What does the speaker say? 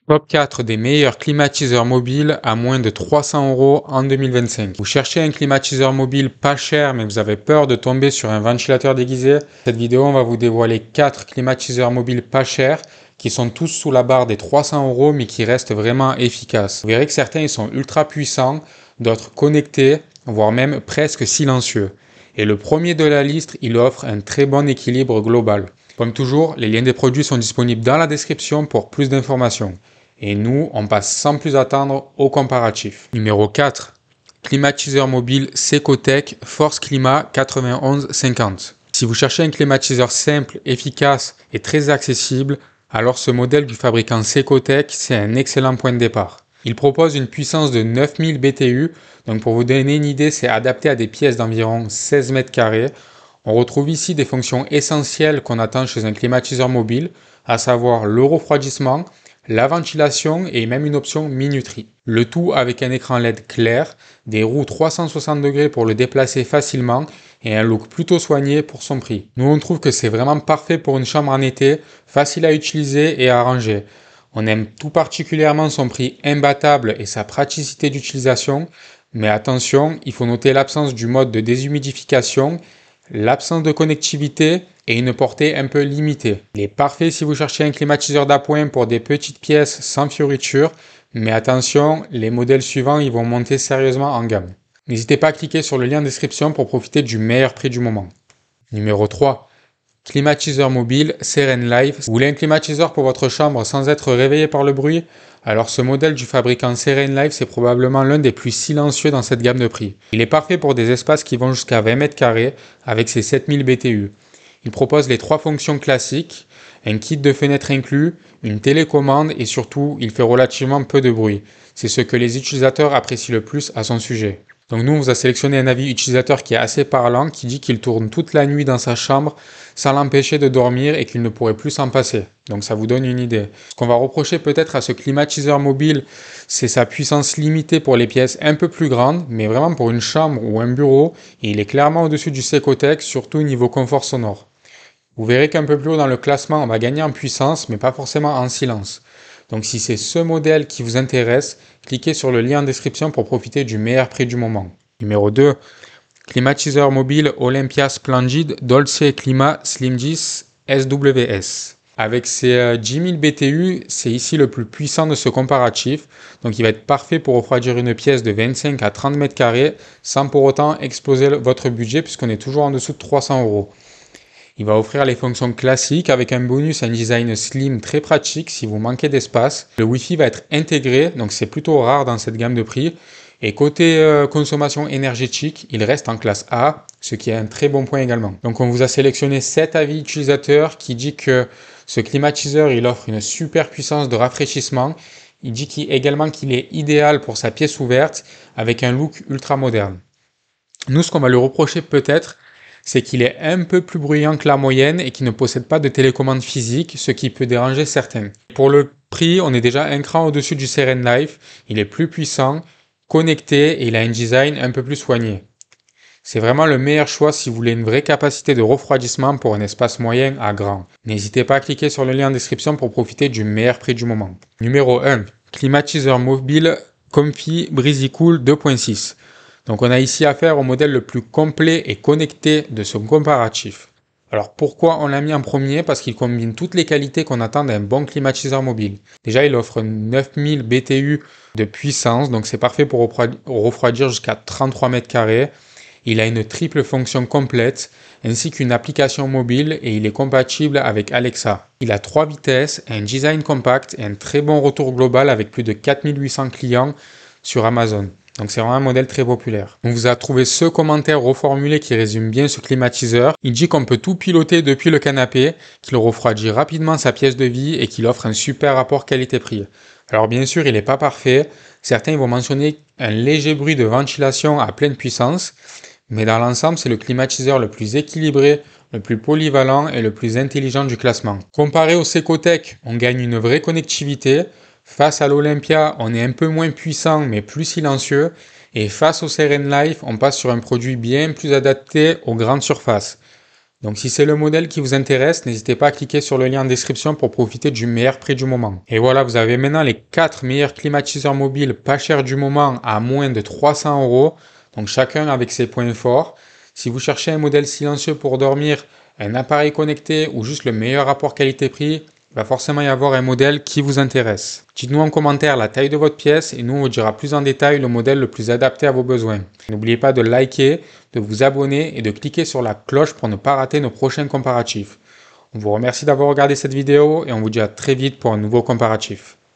Top 4 des meilleurs climatiseurs mobiles à moins de 300 € en 2025. Vous cherchez un climatiseur mobile pas cher mais vous avez peur de tomber sur un ventilateur déguisé? Cette vidéo, on va vous dévoiler 4 climatiseurs mobiles pas chers qui sont tous sous la barre des 300 € mais qui restent vraiment efficaces. Vous verrez que certains ils sont ultra puissants, d'autres connectés, voire même presque silencieux. Et le premier de la liste, il offre un très bon équilibre global. Comme toujours, les liens des produits sont disponibles dans la description pour plus d'informations. Et nous, on passe sans plus attendre au comparatif. Numéro 4. Climatiseur mobile Secotech Force Climat 9150. Si vous cherchez un climatiseur simple, efficace et très accessible, alors ce modèle du fabricant Secotech, c'est un excellent point de départ. Il propose une puissance de 9000 BTU, donc pour vous donner une idée, c'est adapté à des pièces d'environ 16 mètres carrés. On retrouve ici des fonctions essentielles qu'on attend chez un climatiseur mobile, à savoir le refroidissement, la ventilation et même une option minuterie. Le tout avec un écran LED clair, des roues 360 degrés pour le déplacer facilement et un look plutôt soigné pour son prix. Nous on trouve que c'est vraiment parfait pour une chambre en été, facile à utiliser et à ranger. On aime tout particulièrement son prix imbattable et sa praticité d'utilisation, mais attention, il faut noter l'absence du mode de déshumidification, l'absence de connectivité et une portée un peu limitée. Il est parfait si vous cherchez un climatiseur d'appoint pour des petites pièces sans fioritures, mais attention, les modèles suivants ils vont monter sérieusement en gamme. N'hésitez pas à cliquer sur le lien en description pour profiter du meilleur prix du moment. Numéro 3. Climatiseur mobile Serenlife. Vous voulez un climatiseur pour votre chambre sans être réveillé par le bruit? Alors ce modèle du fabricant Serenlife, c'est probablement l'un des plus silencieux dans cette gamme de prix. Il est parfait pour des espaces qui vont jusqu'à 20 mètres carrés avec ses 7000 BTU. Il propose les 3 fonctions classiques, un kit de fenêtre inclus, une télécommande et surtout, il fait relativement peu de bruit. C'est ce que les utilisateurs apprécient le plus à son sujet. Donc nous, on vous a sélectionné un avis utilisateur qui est assez parlant, qui dit qu'il tourne toute la nuit dans sa chambre sans l'empêcher de dormir et qu'il ne pourrait plus s'en passer. Donc ça vous donne une idée. Ce qu'on va reprocher peut-être à ce climatiseur mobile, c'est sa puissance limitée pour les pièces un peu plus grandes, mais vraiment pour une chambre ou un bureau, il est clairement au-dessus du Secotech, surtout au niveau confort sonore. Vous verrez qu'un peu plus haut dans le classement, on va gagner en puissance, mais pas forcément en silence. Donc si c'est ce modèle qui vous intéresse, cliquez sur le lien en description pour profiter du meilleur prix du moment. Numéro 2. Climatiseur mobile Olympia Splendid Dolce Climat Slim 10 SWS. Avec ses 10 000 BTU, c'est ici le plus puissant de ce comparatif. Donc il va être parfait pour refroidir une pièce de 25 à 30 mètres carrés sans pour autant exploser votre budget puisqu'on est toujours en dessous de 300 €. Il va offrir les fonctions classiques avec un bonus, un design slim très pratique si vous manquez d'espace. Le Wi-Fi va être intégré, donc c'est plutôt rare dans cette gamme de prix. Et côté consommation énergétique, il reste en classe A, ce qui est un très bon point également. Donc on vous a sélectionné 7 avis utilisateurs qui dit que ce climatiseur, il offre une super puissance de rafraîchissement. Il dit également qu'il est idéal pour sa pièce ouverte avec un look ultra moderne. Nous, ce qu'on va lui reprocher peut-être, c'est qu'il est un peu plus bruyant que la moyenne et qu'il ne possède pas de télécommande physique, ce qui peut déranger certains. Pour le prix, on est déjà un cran au-dessus du Serenlife, il est plus puissant, connecté et il a un design un peu plus soigné. C'est vraiment le meilleur choix si vous voulez une vraie capacité de refroidissement pour un espace moyen à grand. N'hésitez pas à cliquer sur le lien en description pour profiter du meilleur prix du moment. Numéro 1. Climatiseur mobile Comfy Breezy Cool 2.6. Donc on a ici affaire au modèle le plus complet et connecté de ce comparatif. Alors pourquoi on l'a mis en premier? Parce qu'il combine toutes les qualités qu'on attend d'un bon climatiseur mobile. Déjà il offre 9000 BTU de puissance, donc c'est parfait pour refroidir jusqu'à 33 mètres carrés. Il a une triple fonction complète, ainsi qu'une application mobile et il est compatible avec Alexa. Il a 3 vitesses, un design compact et un très bon retour global avec plus de 4800 clients sur Amazon. Donc c'est vraiment un modèle très populaire. On vous a trouvé ce commentaire reformulé qui résume bien ce climatiseur. Il dit qu'on peut tout piloter depuis le canapé, qu'il refroidit rapidement sa pièce de vie et qu'il offre un super rapport qualité-prix. Alors bien sûr, il n'est pas parfait. Certains vont mentionner un léger bruit de ventilation à pleine puissance, mais dans l'ensemble, c'est le climatiseur le plus équilibré, le plus polyvalent et le plus intelligent du classement. Comparé au Secotech, on gagne une vraie connectivité. Face à l'Olympia, on est un peu moins puissant mais plus silencieux. Et face au Serenlife, on passe sur un produit bien plus adapté aux grandes surfaces. Donc si c'est le modèle qui vous intéresse, n'hésitez pas à cliquer sur le lien en description pour profiter du meilleur prix du moment. Et voilà, vous avez maintenant les 4 meilleurs climatiseurs mobiles pas chers du moment à moins de 300 euros. Donc chacun avec ses points forts. Si vous cherchez un modèle silencieux pour dormir, un appareil connecté ou juste le meilleur rapport qualité-prix, il va forcément y avoir un modèle qui vous intéresse. Dites-nous en commentaire la taille de votre pièce et nous on vous dira plus en détail le modèle le plus adapté à vos besoins. N'oubliez pas de liker, de vous abonner et de cliquer sur la cloche pour ne pas rater nos prochains comparatifs. On vous remercie d'avoir regardé cette vidéo et on vous dit à très vite pour un nouveau comparatif.